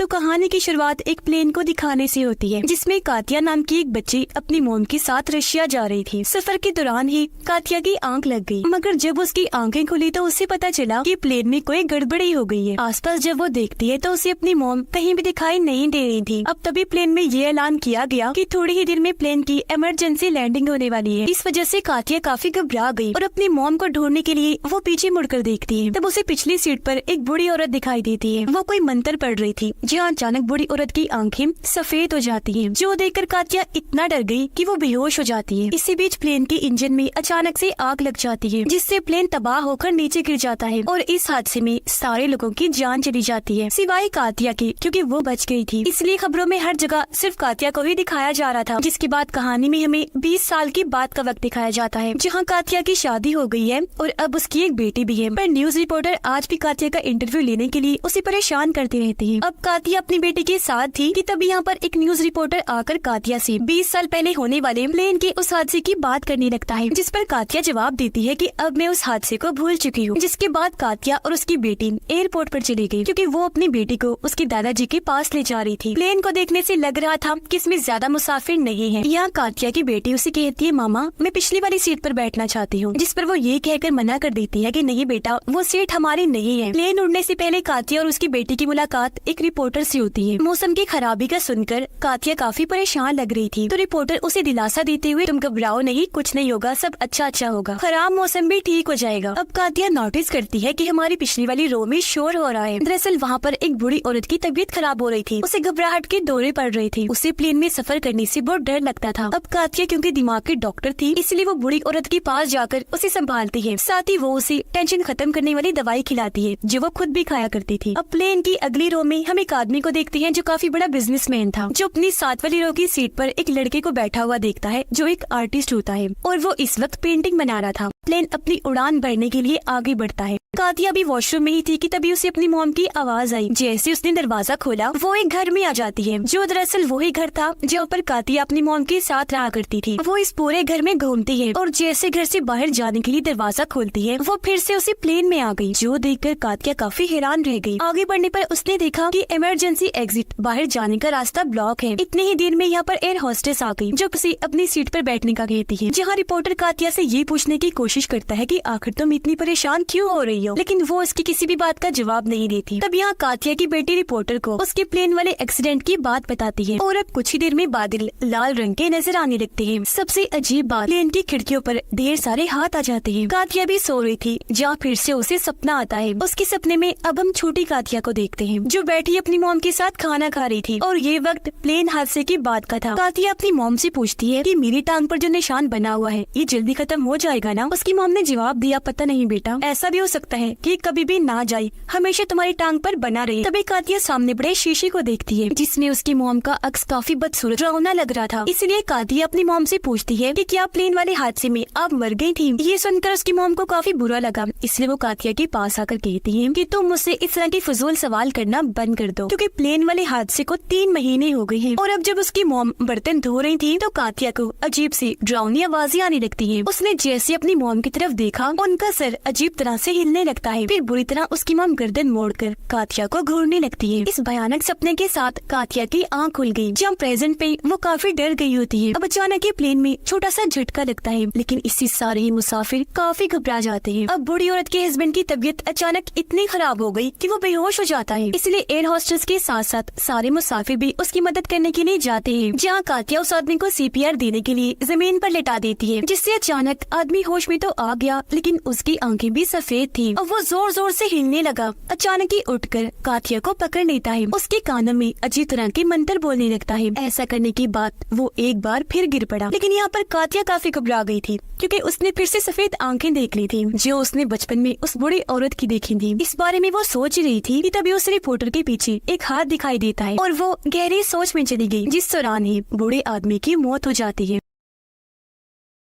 तो कहानी की शुरुआत एक प्लेन को दिखाने से होती है, जिसमें कातिया नाम की एक बच्ची अपनी मोम के साथ रशिया जा रही थी। सफर के दौरान ही कातिया की आंख लग गई, मगर जब उसकी आंखें खुली तो उसे पता चला कि प्लेन में कोई गड़बड़ी हो गई है। आसपास जब वो देखती है तो उसे अपनी मोम कहीं भी दिखाई नहीं दे रही थी। अब तभी प्लेन में ये ऐलान किया गया कि थोड़ी ही देर में प्लेन की इमरजेंसी लैंडिंग होने वाली है। इस वजह से कातिया काफी घबरा गई और अपनी मोम को ढूंढने के लिए वो पीछे मुड़कर देखती है। तब उसे पिछली सीट पर एक बूढ़ी औरत दिखाई देती है। वो कोई मंत्र पढ़ रही थी, जहाँ अचानक बूढ़ी औरत की आंखें सफेद हो जाती हैं, जो देखकर कातिया इतना डर गई कि वो बेहोश हो जाती है। इसी बीच प्लेन के इंजन में अचानक से आग लग जाती है, जिससे प्लेन तबाह होकर नीचे गिर जाता है और इस हादसे में सारे लोगों की जान चली जाती है, सिवाय कातिया की, क्योंकि वो बच गई थी। इसलिए खबरों में हर जगह सिर्फ कातिया को ही दिखाया जा रहा था। जिसके बाद कहानी में हमें 20 साल की बात का वक्त दिखाया जाता है, जहाँ कातिया की शादी हो गई है और अब उसकी एक बेटी भी है। पर न्यूज रिपोर्टर आज भी कातिया का इंटरव्यू लेने के लिए उसे परेशान करते रहते हैं। अब कातिया अपनी बेटी के साथ थी कि तभी यहाँ पर एक न्यूज रिपोर्टर आकर कातिया से 20 साल पहले होने वाले प्लेन के उस हादसे की बात करने लगता है, जिस पर कातिया जवाब देती है कि अब मैं उस हादसे को भूल चुकी हूँ। जिसके बाद कातिया और उसकी बेटी एयरपोर्ट पर चली गई, क्योंकि वो अपनी बेटी को उसके दादाजी के पास ले जा रही थी। प्लेन को देखने से लग रहा था कि इसमें ज्यादा मुसाफिर नहीं है। यहाँ कातिया की बेटी उसे कहती है, मामा मैं पिछली वाली सीट पर बैठना चाहती हूँ, जिस पर वो ये कहकर मना कर देती है कि नहीं बेटा, वो सीट हमारी नहीं है। प्लेन उड़ने से पहले कातिया और उसकी बेटी की मुलाकात एक रिपोर्टर से होती है। मौसम की खराबी का सुनकर कातिया काफी परेशान लग रही थी, तो रिपोर्टर उसे दिलासा देते हुए, तुम घबराओ नहीं, कुछ नहीं होगा, सब अच्छा होगा, खराब मौसम भी ठीक हो जाएगा। अब कातिया नोटिस करती है कि हमारी पिछली वाली रो में शोर हो रहा है। दरअसल वहाँ पर एक बूढ़ी औरत की तबीयत खराब हो रही थी, उसे घबराहट के दौरे पड़ रहे थे। उसे प्लेन में सफर करने से बहुत डर लगता था। अब कातिया क्योंकि दिमाग की डॉक्टर थी, इसलिए वो बूढ़ी औरत के पास जाकर उसे संभालती है। साथ ही वो उसे टेंशन खत्म करने वाली दवाई खिलाती है, जो वो खुद भी खाया करती थी। अब प्लेन की अगली रो में हम एक आदमी को देखते हैं, जो काफी बड़ा बिजनेसमैन था, जो अपनी 7 वाली रो की सीट पर एक लड़के को बैठा हुआ देखता है, जो एक आर्टिस्ट होता है और वो इस वक्त पेंटिंग बना रहा था। प्लेन अपनी उड़ान भरने के लिए आगे बढ़ता है। कातिया भी वॉशरूम में ही थी कि तभी उसे अपनी मॉम की आवाज आई। जैसे उसने दरवाजा खोला, वो एक घर में आ जाती है, जो दरअसल वही घर था जहाँ पर कातिया अपनी मॉम के साथ रहा करती थी। वो इस पूरे घर में घूमती है और जैसे घर से बाहर जाने के लिए दरवाजा खोलती है, वो फिर से उसी प्लेन में आ गई, जो देखकर कातिया काफी हैरान रह गई। आगे बढ़ने पर उसने देखा कि इमरजेंसी एग्जिट, बाहर जाने का रास्ता ब्लॉक है। इतनी ही देर में यहाँ पर एयर होस्टेस आ गई, जो किसी अपनी सीट पर बैठने का कहती है। जहाँ रिपोर्टर कातिया से ये पूछने की कोशिश करता है कि आखिर तुम इतनी परेशान क्यों हो रही हो, लेकिन वो उसकी किसी भी बात का जवाब नहीं देती। तब यहाँ कातिया की बेटी रिपोर्टर को उसके प्लेन वाले एक्सीडेंट की बात बताती है और अब कुछ ही देर में बादल लाल रंग के नजर आने लगते हैं। सबसे अजीब बात, प्लेन की खिड़कियों पर ढेर सारे हाथ आ जाते हैं। कातिया भी सो रही थी, जहाँ फिर से उसे सपना आता है। उसके सपने में अब हम छोटी कातिया को देखते हैं, जो बैठी अपनी मॉम के साथ खाना खा रही थी और ये वक्त प्लेन हादसे की बात का था। कातिया अपनी मॉम से पूछती है कि मेरी टांग पर जो निशान बना हुआ है, ये जल्दी खत्म हो जाएगा ना? उसकी मॉम ने जवाब दिया, पता नहीं बेटा, ऐसा भी हो सकता है कि कभी भी ना जाए, हमेशा तुम्हारी टांग पर बना रहे। तभी कातिया सामने बड़े शीशे को देखती है, जिसमें उसकी मॉम का अक्स काफी बदसूरत डरावना लग रहा था। इसलिए कातिया अपनी मॉम से पूछती है कि क्या प्लेन वाले हादसे में आप मर गई थी? ये सुनकर उसकी मॉम को काफी बुरा लगा, इसलिए वो कातिया के पास आकर कहती है कि तुम मुझसे इस तरह की फजूल सवाल करना बंद कर दो, क्योंकि प्लेन वाले हादसे को 3 महीने हो गए हैं। और अब जब उसकी मॉम बर्तन धो रही थी, तो कातिया को अजीब सी डरावनी आवाजें आने लगती है। उसने जैसे अपनी मॉम की तरफ देखा, उनका सर अजीब तरह से हिलने लगता है। फिर बुरी तरह उसकी मॉम गर्दन मोड़कर कातिया को घूरने लगती है। इस भयानक सपने के साथ कातिया की आंख खुल गई, जहाँ प्रेजेंट पे वो काफी डर गई होती है। अब अचानक ये प्लेन में छोटा सा झटका लगता है, लेकिन इससे सारे ही मुसाफिर काफी घबरा जाते हैं। अब बूढ़ी औरत के हस्बैंड की तबीयत अचानक इतनी खराब हो गई कि वो बेहोश हो जाता है। इसलिए एयर होस्टेस के साथ साथ सारे मुसाफिर भी उसकी मदद करने के लिए जाते हैं, जहाँ कातिया उस आदमी को CPR देने के लिए जमीन पर लेटा देती है, जिससे अचानक आदमी होश में तो आ गया, लेकिन उसकी आंखें भी सफेद थी और वो जोर जोर से हिलने लगा। अचानक ही उठकर कातिया को पकड़ लेता है, उसके कानों में अजीब तरह के मंत्र बोलने लगता है। ऐसा करने के बाद वो एक बार फिर गिर पड़ा, लेकिन यहाँ पर कातिया काफी घबरा गई थी, क्योंकि उसने फिर से सफेद आंखें देख ली थी, जो उसने बचपन में उस बूढ़ी औरत की देखी थी। इस बारे में वो सोच रही थी कि तभी उस रिपोर्टर के पीछे एक हाथ दिखाई देता है और वो गहरी सोच में चली गई, जिस दौरान ही बूढ़े आदमी की मौत हो जाती है।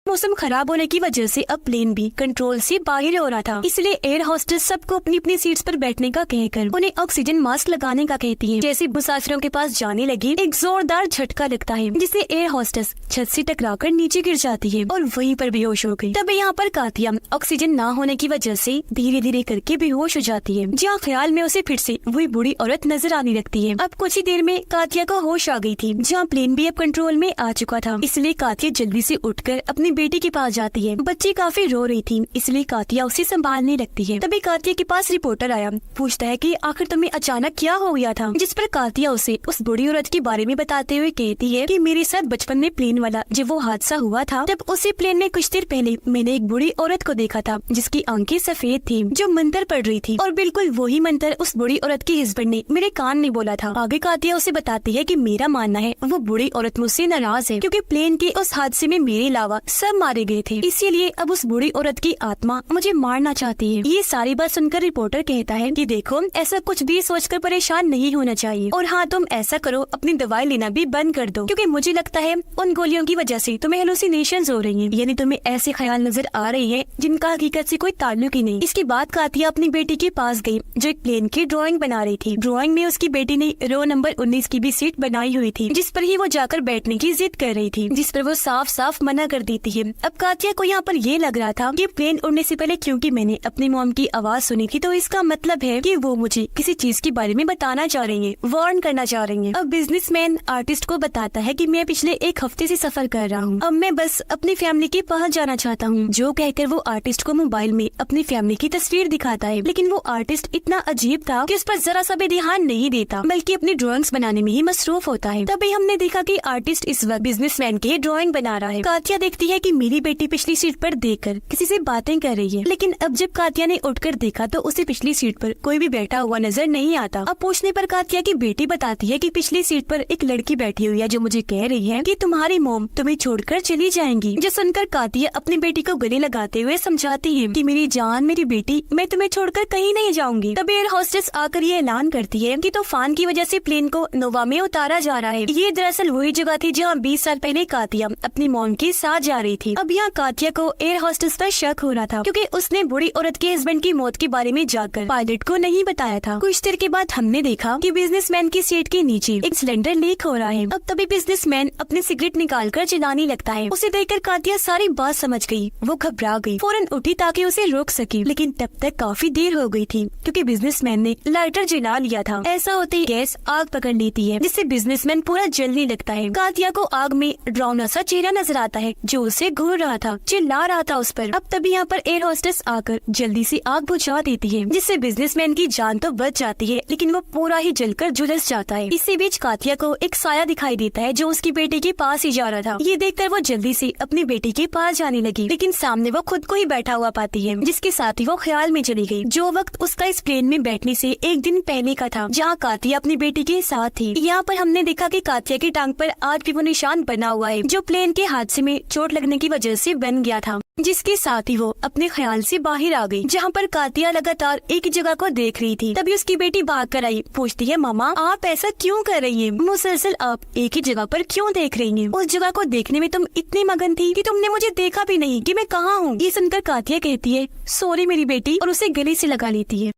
मौसम खराब होने की वजह से अब प्लेन भी कंट्रोल से बाहर हो रहा था, इसलिए एयर होस्टेस सबको अपनी अपनी सीट्स पर बैठने का कहकर उन्हें ऑक्सीजन मास्क लगाने का कहती है। जैसे मुसाफिरों के पास जाने लगी, एक जोरदार झटका लगता है जिससे एयर होस्टेस छत से टकराकर नीचे गिर जाती है और वहीं पर बेहोश हो गई। तब यहाँ पर कातिया ऑक्सीजन न होने की वजह से धीरे धीरे करके बेहोश हो जाती है, जहाँ ख्याल में उसे फिर से वही बूढ़ी औरत नजर आने लगती है। अब कुछ ही देर में कातिया को होश आ गई थी, जहाँ प्लेन भी अब कंट्रोल में आ चुका था, इसलिए कातिया जल्दी से उठकर अपनी बेटी के पास जाती है। बच्ची काफी रो रही थी, इसलिए कातिया उसे संभालने लगती है। तभी कातिया के पास रिपोर्टर आया, पूछता है कि आखिर तुम्हें अचानक क्या हो गया था, जिस पर कातिया उसे उस बूढ़ी औरत के बारे में बताते हुए कहती है कि मेरे साथ बचपन में प्लेन वाला जब वो हादसा हुआ था, तब उसी प्लेन में कुछ देर पहले मैंने एक बूढ़ी औरत को देखा था जिसकी आंखें सफेद थी, जो मंतर पढ़ रही थी, और बिल्कुल वही मंतर उस बूढ़ी औरत के हस्बैंड ने मेरे कान में बोला था। आगे कातिया उसे बताती है कि मेरा मानना है वो बूढ़ी औरत मुझसे नाराज है, क्योंकि प्लेन के उस हादसे में मेरे अलावा सब मारे गए थे, इसीलिए अब उस बूढ़ी औरत की आत्मा मुझे मारना चाहती है। ये सारी बात सुनकर रिपोर्टर कहता है कि देखो, ऐसा कुछ भी सोचकर परेशान नहीं होना चाहिए, और हाँ, तुम ऐसा करो, अपनी दवाई लेना भी बंद कर दो, क्योंकि मुझे लगता है उन गोलियों की वजह से तुम्हें हेलुसिनेशंस हो रही हैं, यानी तुम्हें ऐसे ख्याल नजर आ रही है जिनका हकीकत से कोई ताल्लुक ही नहीं। इसके बाद कातिया अपनी बेटी के पास गई, जो एक प्लेन की ड्राइंग बना रही थी। ड्राइंग में उसकी बेटी ने रो नंबर 19 की भी सीट बनाई हुई थी, जिस पर ही वो जाकर बैठने की जिद कर रही थी, जिस पर वो साफ साफ मना कर देती है। अब कातिया को यहाँ पर ये लग रहा था कि प्लेन उड़ने से पहले क्योंकि मैंने अपनी मॉम की आवाज सुनी थी, तो इसका मतलब है कि वो मुझे किसी चीज के बारे में बताना चाह रही है, वार्न करना चाह रही है। अब बिजनेसमैन आर्टिस्ट को बताता है कि मैं पिछले एक हफ्ते से सफर कर रहा हूँ, अब मैं बस अपनी फैमिली के पास जाना चाहता हूँ, जो कहकर वो आर्टिस्ट को मोबाइल में अपनी फैमिली की तस्वीर दिखाता है। लेकिन वो आर्टिस्ट इतना अजीब था कि उस पर जरा सा भी ध्यान नहीं देता, बल्कि अपनी ड्राइंग्स बनाने में ही मसरूफ होता है। तभी हमने देखा कि आर्टिस्ट इस वक्त बिजनेसमैन की ड्राइंग बना रहा है। कातिया देखती है कि मेरी बेटी पिछली सीट पर देखकर किसी से बातें कर रही है, लेकिन अब जब कातिया ने उठकर देखा तो उसे पिछली सीट पर कोई भी बैठा हुआ नजर नहीं आता। अब पूछने पर कातिया की बेटी बताती है कि पिछली सीट पर एक लड़की बैठी हुई है, जो मुझे कह रही है कि तुम्हारी मॉम तुम्हें छोड़कर चली जाएंगी। जो सुनकर कातिया अपनी बेटी को गले लगाते हुए समझाती है कि मेरी जान, मेरी बेटी, मैं तुम्हें छोड़कर कहीं नहीं जाऊंगी। तब एयर होस्टेस आकर ये ऐलान करती है कि तूफान की वजह से प्लेन को नोवा में उतारा जा रहा है। ये दरअसल वही जगह थी जहाँ 20 साल पहले कातिया अपनी मॉम के साथ जा रही थी। अब यहाँ कातिया को एयर होस्टेस पर शक हो रहा था, क्योंकि उसने बूढ़ी औरत के हस्बैंड की मौत के बारे में जाकर पायलट को नहीं बताया था। कुछ देर के बाद हमने देखा कि बिजनेसमैन की सीट के नीचे एक सिलेंडर लीक हो रहा है। अब तभी बिजनेसमैन अपनी सिगरेट निकालकर जलाने लगता है। उसे देखकर कातिया सारी बात समझ गई, वो घबरा गई, फौरन उठी ताकि उसे रोक सके, लेकिन तब तक काफी देर हो गई थी, क्योंकि बिजनेसमैन ने लाइटर जला लिया था। ऐसा होते ही गैस आग पकड़ लेती है, जिससे बिजनेसमैन पूरा जलने लगता है। कातिया को आग में डरावना सा चेहरा नजर आता है, जो उसे घूर रहा था, चिल्ला रहा था उस पर। अब तभी यहाँ पर एयर होस्टेस आकर जल्दी से आग बुझा देती है, जिससे बिजनेसमैन की जान तो बच जाती है, लेकिन वो पूरा ही जलकर झुलस जाता है। इसी बीच कातिया को एक साया दिखाई देता है, जो उसकी बेटी के पास ही जा रहा था। ये देखकर वो जल्दी से अपनी बेटी के पास जाने लगी, लेकिन सामने वो खुद को ही बैठा हुआ पाती है, जिसके साथ ही वो ख्याल में चली गई, जो वक्त उसका इस प्लेन में बैठने से एक दिन पहले का था, जहाँ कातिया अपनी बेटी के साथ थी। यहाँ पर हमने देखा कि कातिया की टांग पर आज भी वो निशान बना हुआ है, जो प्लेन के हादसे में चोट लगने की वजह से बन गया था, जिसके साथ ही वो अपने ख्याल से बाहर आ गई। जहाँ पर कातिया लगातार एक ही जगह को देख रही थी, तभी उसकी बेटी भाग कर आई, पूछती है, मामा आप ऐसा क्यों कर रही हैं? मुसलसल आप एक ही जगह पर क्यों देख रही हैं? उस जगह को देखने में तुम इतनी मगन थी कि तुमने मुझे देखा भी नहीं कि मैं कहाँ हूँ। ये सुनकर कातिया कहती है, सॉरी मेरी बेटी, और उसे गले से लगा लेती है।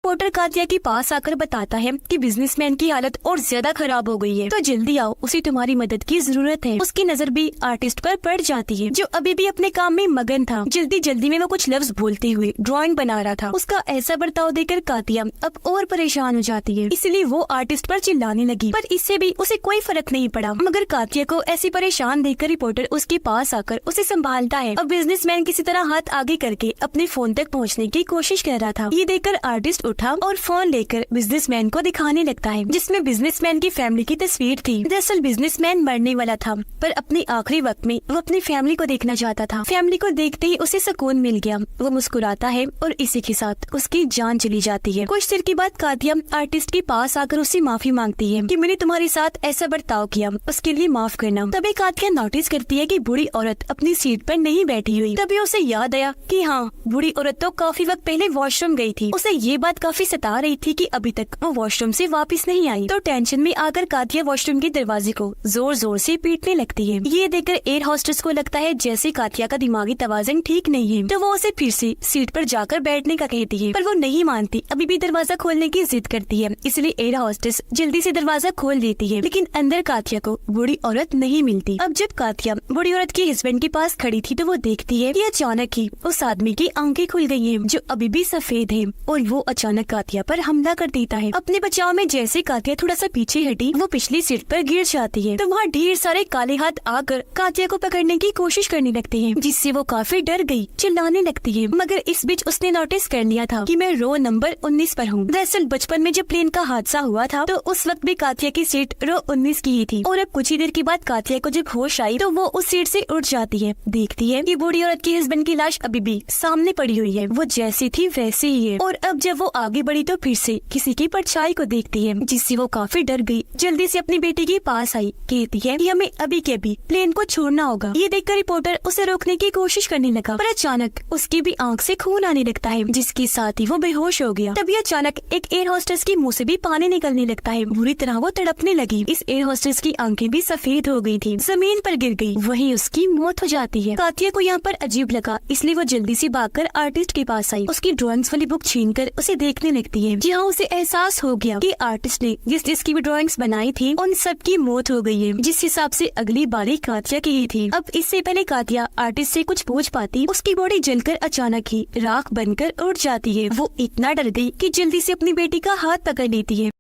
रिपोर्टर कातिया के पास आकर बताता है कि बिजनेसमैन की हालत और ज्यादा खराब हो गई है, तो जल्दी आओ, उसे तुम्हारी मदद की जरूरत है। उसकी नजर भी आर्टिस्ट पर पड़ जाती है, जो अभी भी अपने काम में मगन था। जल्दी जल्दी में वो कुछ लफ्ज बोलते हुए ड्राइंग बना रहा था। उसका ऐसा बर्ताव देखकर कातिया अब और परेशान हो जाती है, इसलिए वो आर्टिस्ट पर चिल्लाने लगी, पर इससे भी उसे कोई फर्क नहीं पड़ा। मगर कातिया को ऐसी परेशान देखकर रिपोर्टर उसके पास आकर उसे संभालता है। अब बिजनेसमैन किसी तरह हाथ आगे करके अपने फोन तक पहुँचने की कोशिश कर रहा था। ये देखकर आर्टिस्ट उठा और फोन लेकर बिजनेसमैन को दिखाने लगता है, जिसमें बिजनेसमैन की फैमिली की तस्वीर थी। दरअसल बिजनेसमैन मरने वाला था, पर अपने आखिरी वक्त में वो अपनी फैमिली को देखना चाहता था। फैमिली को देखते ही उसे सुकून मिल गया, वो मुस्कुराता है और इसी के साथ उसकी जान चली जाती है। कुछ देर के बाद कातिया आर्टिस्ट के पास आकर उससे माफी मांगती है कि मैंने तुम्हारे साथ ऐसा बर्ताव किया, उसके लिए माफ करना। तभी कातिया नोटिस करती है कि बूढ़ी औरत अपनी सीट पर नहीं बैठी हुई। तभी उसे याद आया कि हाँ, बूढ़ी औरत तो काफी वक्त पहले वॉशरूम गई थी। उसे ये बात बात काफी सता रही थी कि अभी तक वो वॉशरूम से वापस नहीं आई। तो टेंशन में आकर कातिया वॉशरूम के दरवाजे को जोर जोर से पीटने लगती है। ये देखकर एयर होस्टेस को लगता है जैसे कातिया का दिमागी तवाज़ुन ठीक नहीं है, तो वो उसे फिर से सीट पर जाकर बैठने का कहती है, पर वो नहीं मानती, अभी भी दरवाजा खोलने की जिद करती है। इसलिए एयर होस्टेस जल्दी से दरवाजा खोल देती है, लेकिन अंदर कातिया को बूढ़ी औरत नहीं मिलती। अब जब कातिया बूढ़ी औरत के हस्बैंड के पास खड़ी थी तो वो देखती है कि अचानक ही उस आदमी की आंखें खुल गई हैं, जो अभी भी सफेद है, और वो अचानक कातिया पर हमला कर देता है। अपने बचाव में जैसे कातिया थोड़ा सा पीछे हटी, वो पिछली सीट पर गिर जाती है। तो वहाँ ढेर सारे काले हाथ आकर कातिया को पकड़ने की कोशिश करने लगते हैं, जिससे वो काफी डर गई, चिल्लाने लगती है। मगर इस बीच उसने नोटिस कर लिया था कि मैं रो नंबर 19 पर हूँ। दरअसल बचपन में जब प्लेन का हादसा हुआ था तो उस वक्त भी कातिया की सीट रो 19 की ही थी, और अब कुछ ही देर के बाद कातिया को जब होश आई तो वो उस सीट से उठ जाती है। देखती है कि बूढ़ी औरत के हस्बैंड की लाश अभी भी सामने पड़ी हुई है, वो जैसी थी वैसे ही है। और अब जब वो आगे बढ़ी तो फिर से किसी की परछाई को देखती है, जिससे वो काफी डर गई। जल्दी से अपनी बेटी के पास आई, कहती है कि हमें अभी के अभी प्लेन को छोड़ना होगा। ये देखकर रिपोर्टर उसे रोकने की कोशिश करने लगा, पर अचानक उसकी भी आंख से खून आने लगता है, जिसके साथ ही वो बेहोश हो गया। तभी अचानक एक एयर होस्टेस की मुंह से भी पानी निकलने लगता है। बुरी तरह वो तड़पने लगी। इस एयर होस्टेस की आंखें भी सफेद हो गई थी, जमीन पर गिर गई, वहीं उसकी मौत हो जाती है। कातिया को यहाँ पर अजीब लगा, इसलिए वो जल्दी से भागकर आर्टिस्ट के पास आई। उसकी ड्राइंग्स वाली बुक छीनकर उसे देखने लगती है, जहाँ उसे एहसास हो गया कि आर्टिस्ट ने जिसकी भी ड्राइंग्स बनाई थी उन सब की मौत हो गई है, जिस हिसाब से अगली बारी कातिया की ही थी। अब इससे पहले कातिया आर्टिस्ट से कुछ पूछ पाती, उसकी बॉडी जलकर अचानक ही राख बनकर उड़ जाती है। वो इतना डर गई कि जल्दी से अपनी बेटी का हाथ पकड़ लेती है,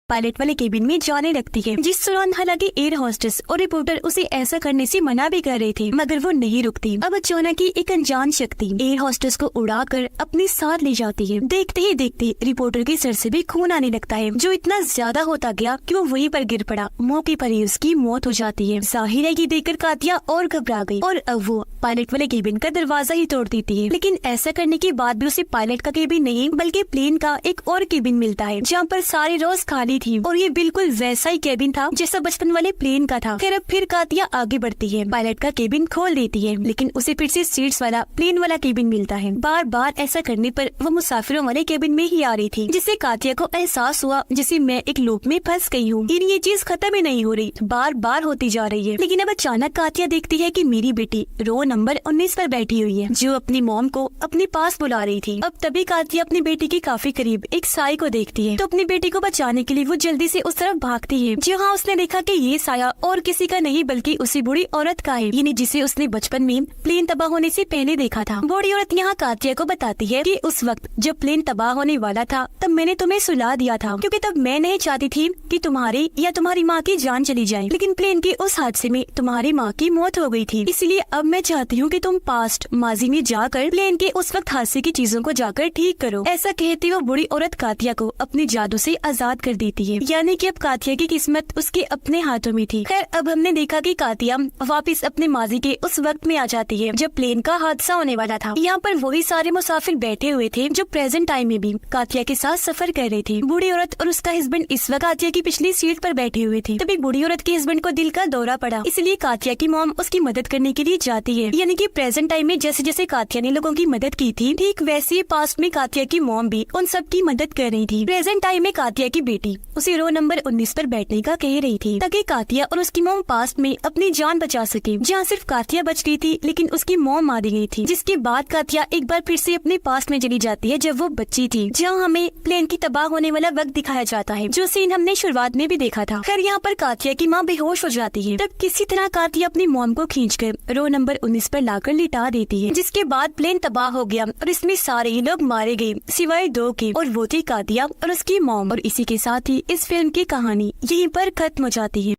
पायलट वाले केबिन में जाने लगती है। जिस दौरान हालांकि एयर होस्टेस और रिपोर्टर उसे ऐसा करने से मना भी कर रहे थे, मगर वो नहीं रुकती। अब अचानक ही एक अनजान शक्ति एयर होस्टेस को उड़ाकर अपने साथ ले जाती है। देखते ही देखते रिपोर्टर के सर से भी खून आने लगता है, जो इतना ज्यादा होता गया कि वो वहीं पर गिर पड़ा। मौके पर ही उसकी मौत हो जाती है। जाहिर है कि देखकर कातिया और घबरा गई, और अब वो पायलट वाले केबिन का दरवाजा ही तोड़ देती है। लेकिन ऐसा करने के बाद भी उसे पायलट का केबिन नहीं बल्कि प्लेन का एक और केबिन मिलता है, जहाँ पर सारे रोज खाली थी, और ये बिल्कुल वैसा ही केबिन था जैसा बचपन वाले प्लेन का था। अब फिर कातिया आगे बढ़ती है, पायलट का केबिन खोल देती है, लेकिन उसे फिर से सीट्स वाला प्लेन वाला केबिन मिलता है। बार बार ऐसा करने पर वो मुसाफिरों वाले केबिन में ही आ रही थी, जिससे कातिया को एहसास हुआ जैसे मैं एक लूप में फंस गई हूँ। ये चीज खत्म ही नहीं हो रही, बार बार होती जा रही है। लेकिन अब अचानक कातिया देखती है कि मेरी बेटी रो नंबर 19 पर बैठी हुई है, जो अपनी मॉम को अपने पास बुला रही थी। अब तभी कातिया अपनी बेटी के काफी करीब एक साई को देखती है, तो अपनी बेटी को बचाने के लिए वो जल्दी से उस तरफ भागती है, जहाँ उसने देखा कि ये साया और किसी का नहीं बल्कि उसी बूढ़ी औरत का है, यानी जिसे उसने बचपन में प्लेन तबाह होने से पहले देखा था। बूढ़ी औरत यहाँ कातिया को बताती है कि उस वक्त जब प्लेन तबाह होने वाला था तब मैंने तुम्हें सुला दिया था, क्योंकि तब मैं नहीं चाहती थी कि तुम्हारी या तुम्हारी माँ की जान चली जाए। लेकिन प्लेन के उस हादसे में तुम्हारी माँ की मौत हो गई थी, इसलिए अब मैं चाहती हूँ कि तुम पास्ट माजी में जाकर प्लेन के उस वक्त हादसे की चीजों को जाकर ठीक करो। ऐसा कहती वो बूढ़ी औरत कातिया को अपने जादू से आजाद कर देती है, यानी कि अब कातिया की किस्मत उसके अपने हाथों में थी। खैर अब हमने देखा कि कातिया वापस अपने माजी के उस वक्त में आ जाती है जब प्लेन का हादसा होने वाला था। यहाँ पर वही सारे मुसाफिर बैठे हुए थे जो प्रेजेंट टाइम में भी कातिया के साथ सफर कर रहे थे। बूढ़ी औरत और उसका हस्बैंड इस वक्त कातिया की पिछली सीट पर बैठे हुए थे। तभी बूढ़ी औरत के हस्बैंड को दिल का दौरा पड़ा, इसलिए कातिया की मॉम उसकी मदद करने के लिए जाती है। यानी कि प्रेजेंट टाइम में जैसे जैसे कातिया ने लोगों की मदद की थी, ठीक वैसे ही पास्ट में कातिया की मॉम भी उन सब की मदद कर रही थी। प्रेजेंट टाइम में कातिया की बेटी उसे रो नंबर 19 पर बैठने का कह रही थी, ताकि कातिया और उसकी मॉम पास्ट में अपनी जान बचा सके। जहाँ सिर्फ कातिया बच गई थी, लेकिन उसकी मॉम मारी गई थी। जिसके बाद कातिया एक बार फिर से अपने पास्ट में चली जाती है जब वो बच्ची थी, जहाँ हमें प्लेन की तबाह होने वाला वक्त दिखाया जाता है, जो सीन हमने शुरुआत में भी देखा था। खैर यहाँ पर कातिया की माँ बेहोश हो जाती है। तब किसी तरह कातिया अपनी मॉम को खींचकर रो नंबर 19 पर लाकर लिटा देती है, जिसके बाद प्लेन तबाह हो गया और इसमें सारे ही लोग मारे गए सिवाय 2 के, और वो थी कातिया और उसकी मॉम। और इसी के साथ ही इस फिल्म की कहानी यहीं पर खत्म हो जाती है।